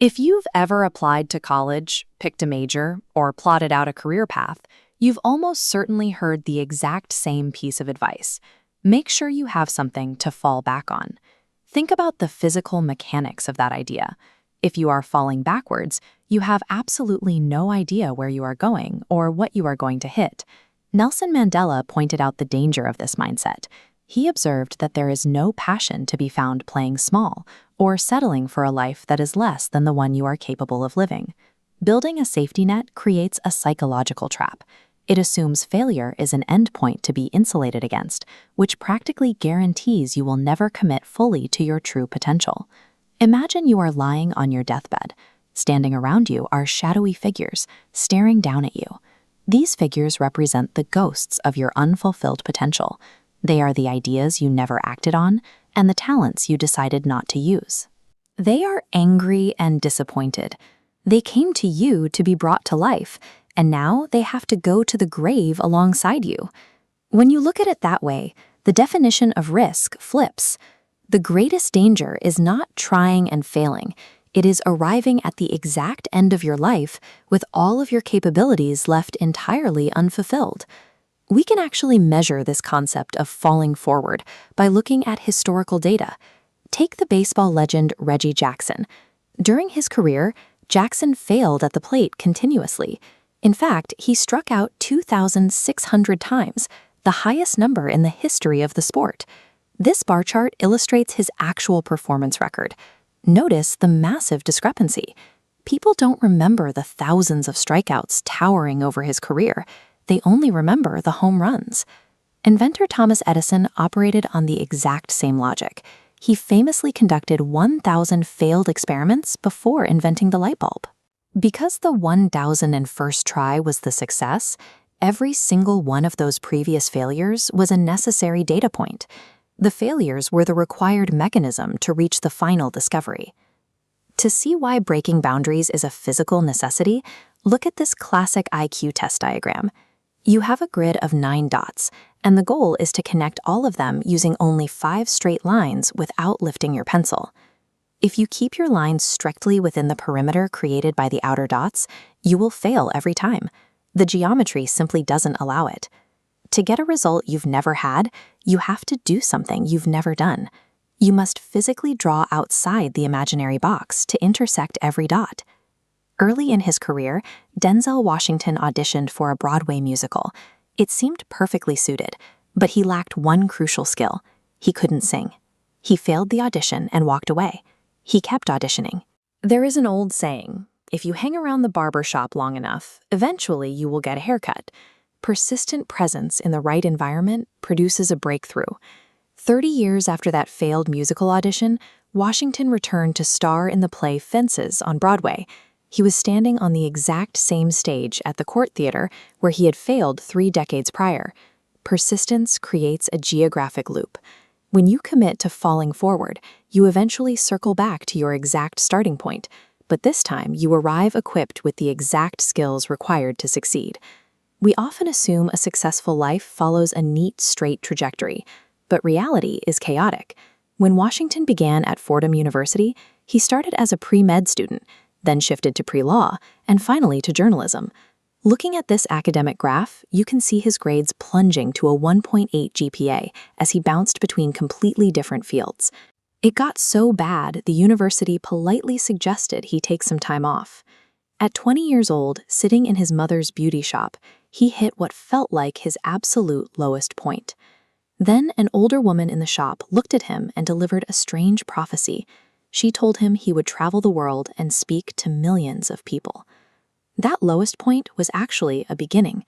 If you've ever applied to college, picked a major, or plotted out a career path, you've almost certainly heard the exact same piece of advice. Make sure you have something to fall back on. Think about the physical mechanics of that idea. If you are falling backwards, you have absolutely no idea where you are going or what you are going to hit. Nelson Mandela pointed out the danger of this mindset. He observed that there is no passion to be found playing small or settling for a life that is less than the one you are capable of living. Building a safety net creates a psychological trap. It assumes failure is an endpoint to be insulated against, which practically guarantees you will never commit fully to your true potential. Imagine you are lying on your deathbed. Standing around you are shadowy figures, staring down at you. These figures represent the ghosts of your unfulfilled potential. They are the ideas you never acted on and the talents you decided not to use. They are angry and disappointed. They came to you to be brought to life, and now they have to go to the grave alongside you. When you look at it that way, the definition of risk flips. The greatest danger is not trying and failing. It is arriving at the exact end of your life with all of your capabilities left entirely unfulfilled. We can actually measure this concept of falling forward by looking at historical data. Take the baseball legend Reggie Jackson. During his career, Jackson failed at the plate continuously. In fact, he struck out 2,600 times, the highest number in the history of the sport. This bar chart illustrates his actual performance record. Notice the massive discrepancy. People don't remember the thousands of strikeouts towering over his career. They only remember the home runs. Inventor Thomas Edison operated on the exact same logic. He famously conducted 1,000 failed experiments before inventing the light bulb. Because the 1,001st try was the success, every single one of those previous failures was a necessary data point. The failures were the required mechanism to reach the final discovery. To see why breaking boundaries is a physical necessity, look at this classic IQ test diagram. You have a grid of 9 dots, and the goal is to connect all of them using only 5 straight lines without lifting your pencil. If you keep your lines strictly within the perimeter created by the outer dots, you will fail every time. The geometry simply doesn't allow it. To get a result you've never had, you have to do something you've never done. You must physically draw outside the imaginary box to intersect every dot. Early in his career, Denzel Washington auditioned for a Broadway musical. It seemed perfectly suited, but he lacked one crucial skill. He couldn't sing. He failed the audition and walked away. He kept auditioning. There is an old saying, if you hang around the barber shop long enough, eventually you will get a haircut. Persistent presence in the right environment produces a breakthrough. 30 years after that failed musical audition, Washington returned to star in the play Fences on Broadway. He was standing on the exact same stage at the Court Theater where he had failed 3 decades prior. Persistence creates a geographic loop. When you commit to falling forward, you eventually circle back to your exact starting point, but this time you arrive equipped with the exact skills required to succeed. We often assume a successful life follows a neat, straight trajectory, but reality is chaotic. When Washington began at Fordham University, he started as a pre-med student, then shifted to pre-law, and finally to journalism. Looking at this academic graph, you can see his grades plunging to a 1.8 GPA as he bounced between completely different fields. It got so bad, the university politely suggested he take some time off. At 20 years old, sitting in his mother's beauty shop, he hit what felt like his absolute lowest point. Then an older woman in the shop looked at him and delivered a strange prophecy. She told him he would travel the world and speak to millions of people. That lowest point was actually a beginning.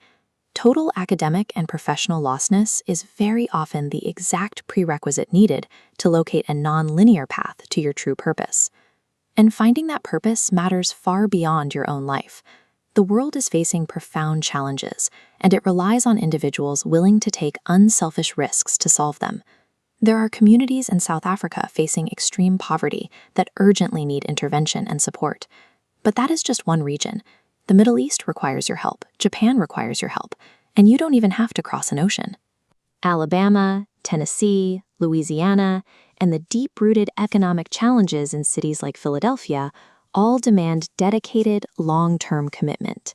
Total academic and professional lostness is very often the exact prerequisite needed to locate a non-linear path to your true purpose. And finding that purpose matters far beyond your own life. The world is facing profound challenges, and it relies on individuals willing to take unselfish risks to solve them. There are communities in South Africa facing extreme poverty that urgently need intervention and support. But that is just one region. The Middle East requires your help, Japan requires your help, and you don't even have to cross an ocean. Alabama, Tennessee, Louisiana, and the deep-rooted economic challenges in cities like Philadelphia all demand dedicated, long-term commitment.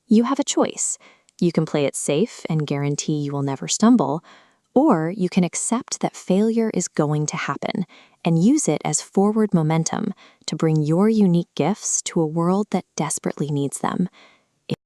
You have a choice. You can play it safe and guarantee you will never stumble, or you can accept that failure is going to happen and use it as forward momentum to bring your unique gifts to a world that desperately needs them.